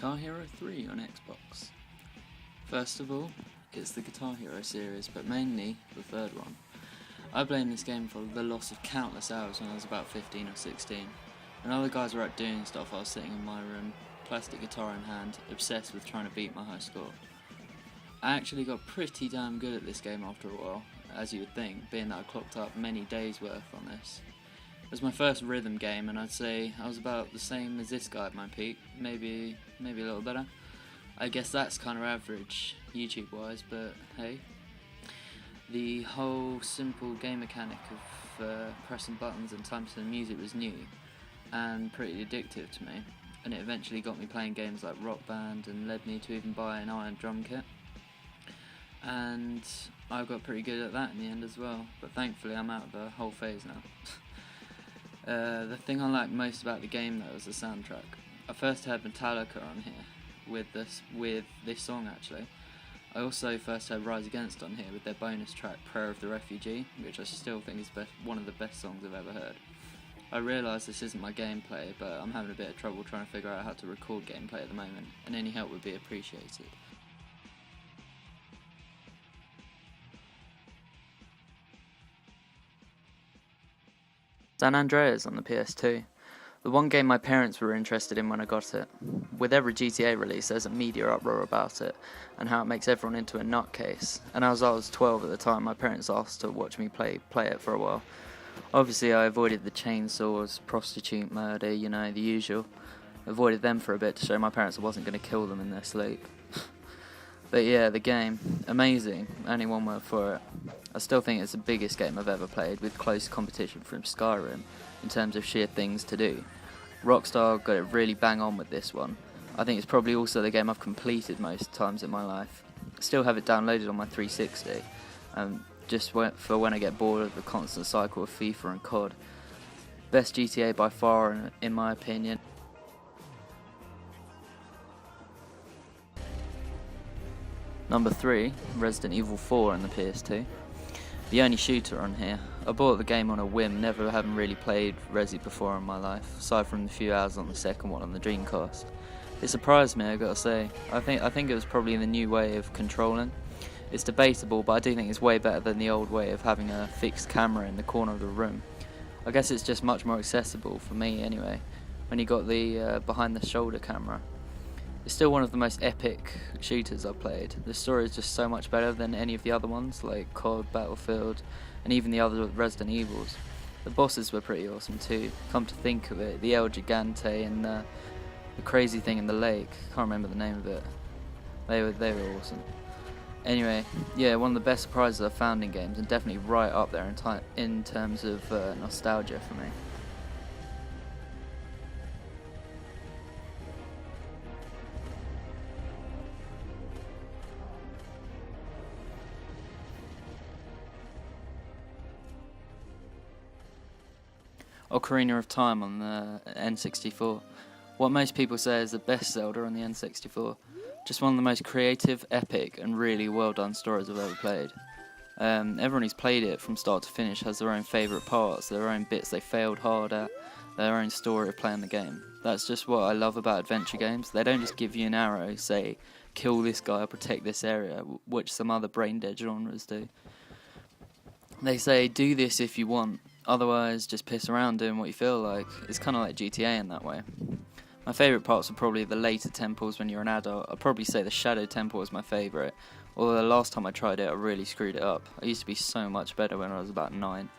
Guitar Hero 3 on Xbox. First of all, it's the Guitar Hero series, but mainly the third one. I blamed this game for the loss of countless hours when I was about 15 or 16. When other guys were out doing stuff, I was sitting in my room, plastic guitar in hand, obsessed with trying to beat my high score. I actually got pretty damn good at this game after a while, as you would think, being that I clocked up many days worth on this. It was my first rhythm game, and I'd say I was about the same as this guy at my peak, maybe a little better. I guess that's kind of average, YouTube wise, but hey. The whole simple game mechanic of pressing buttons and time to the music was new, and pretty addictive to me, and it eventually got me playing games like Rock Band and led me to even buy an iron drum kit. And I got pretty good at that in the end as well, but thankfully I'm out of the whole phase now. The thing I liked most about the game though was the soundtrack. I first heard Metallica on here with this song actually. I also first heard Rise Against on here with their bonus track Prayer of the Refugee, which I still think is one of the best songs I've ever heard. I realise this isn't my gameplay, but I'm having a bit of trouble trying to figure out how to record gameplay at the moment, and any help would be appreciated. San Andreas on the PS2. The one game my parents were interested in when I got it. With every GTA release there's a media uproar about it, and how it makes everyone into a nutcase, and as I was 12 at the time my parents asked to watch me play it for a while. Obviously I avoided the chainsaws, prostitute murder, you know, the usual. Avoided them for a bit to show my parents I wasn't going to kill them in their sleep. But yeah, the game, amazing, only one word for it. I still think it's the biggest game I've ever played, with close competition from Skyrim, in terms of sheer things to do. Rockstar got it really bang on with this one. I think it's probably also the game I've completed most times in my life. I still have it downloaded on my 360, just for when I get bored of the constant cycle of FIFA and COD. Best GTA by far, in my opinion. Number 3, Resident Evil 4 on the PS2. The only shooter on here. I bought the game on a whim, never having really played Resi before in my life, aside from the few hours on the second one on the Dreamcast. It surprised me, I gotta say. I think it was probably the new way of controlling. It's debatable, but I do think it's way better than the old way of having a fixed camera in the corner of the room. I guess it's just much more accessible, for me anyway, when you got the behind the shoulder camera. It's still one of the most epic shooters I've played. The story is just so much better than any of the other ones, like COD, Battlefield, and even the other Resident Evils. The bosses were pretty awesome too, come to think of it. The El Gigante and the crazy thing in the lake, can't remember the name of it. They were awesome. Anyway, yeah, one of the best surprises I've found in games, and definitely right up there in terms of nostalgia for me. Ocarina of Time on the N64. What most people say is the best Zelda on the N64. Just one of the most creative, epic, and really well done stories I've ever played. Everyone who's played it from start to finish has their own favourite parts, their own bits they failed hard at, their own story of playing the game. That's just what I love about adventure games. They don't just give you an arrow, say, kill this guy or protect this area, which some other brain-dead genres do. They say, do this if you want, otherwise just piss around doing what you feel like. It's kind of like GTA in that way. My favourite parts are probably the later temples when you're an adult. I'd probably say the Shadow Temple was my favourite, although the last time I tried it I really screwed it up. I used to be so much better when I was about 9.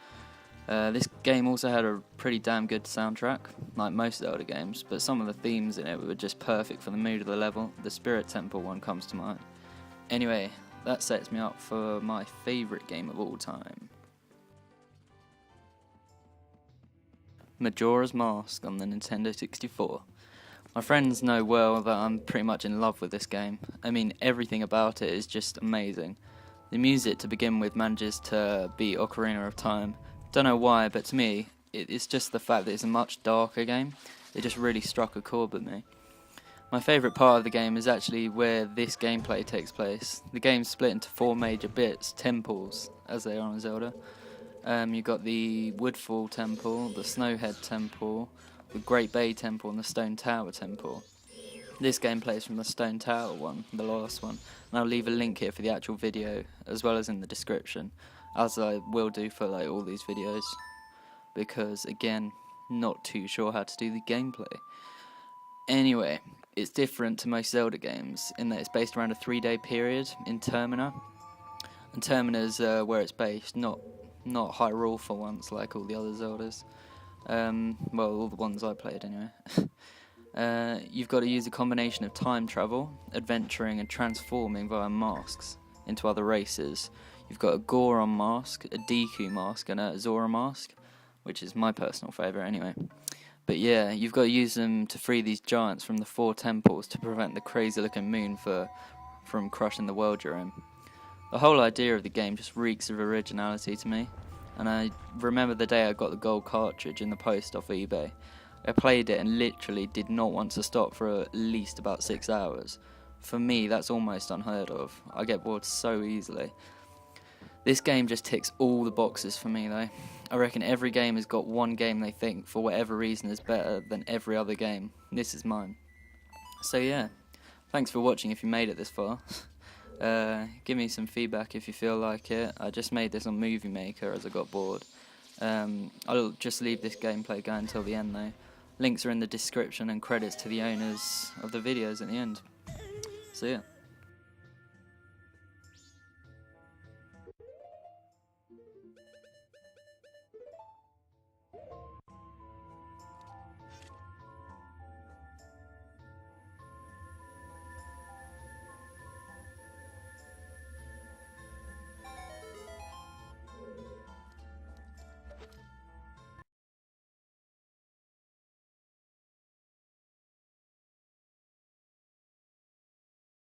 This game also had a pretty damn good soundtrack, like most Zelda games, but some of the themes in it were just perfect for the mood of the level. The Spirit Temple one comes to mind. Anyway, that sets me up for my favourite game of all time. Majora's Mask on the Nintendo 64. My friends know well that I'm pretty much in love with this game. I mean, everything about it is just amazing. The music, to begin with, manages to beat Ocarina of Time. Don't know why, but to me, it's just the fact that it's a much darker game. It just really struck a chord with me. My favourite part of the game is actually where this gameplay takes place. The game's split into 4 major bits, temples, as they are on Zelda. You've got the Woodfall Temple, the Snowhead Temple, the Great Bay Temple, and the Stone Tower Temple. This gameplay is from the Stone Tower one, the last one, and I'll leave a link here for the actual video as well as in the description, as I will do for like all these videos, because again, not too sure how to do the gameplay. Anyway, it's different to most Zelda games in that it's based around a 3-day period in Termina, and Termina's where it's based, not Hyrule for once like all the other Zeldas. Well, all the ones I played anyway. You've got to use a combination of time travel, adventuring and transforming via masks into other races. You've got a Goron mask, a Deku mask and a Zora mask, which is my personal favourite anyway. But yeah, you've got to use them to free these giants from the 4 temples to prevent the crazy looking moon from crushing the world you're in. The whole idea of the game just reeks of originality to me, and I remember the day I got the gold cartridge in the post off eBay. I played it and literally did not want to stop for at least about 6 hours. For me, that's almost unheard of. I get bored so easily. This game just ticks all the boxes for me though. I reckon every game has got one game they think, for whatever reason, is better than every other game. This is mine. So yeah, thanks for watching if you made it this far. Give me some feedback if you feel like it. I just made this on Movie Maker as I got bored. I'll just leave this gameplay going until the end though. Links are in the description and credits to the owners of the videos at the end. So yeah.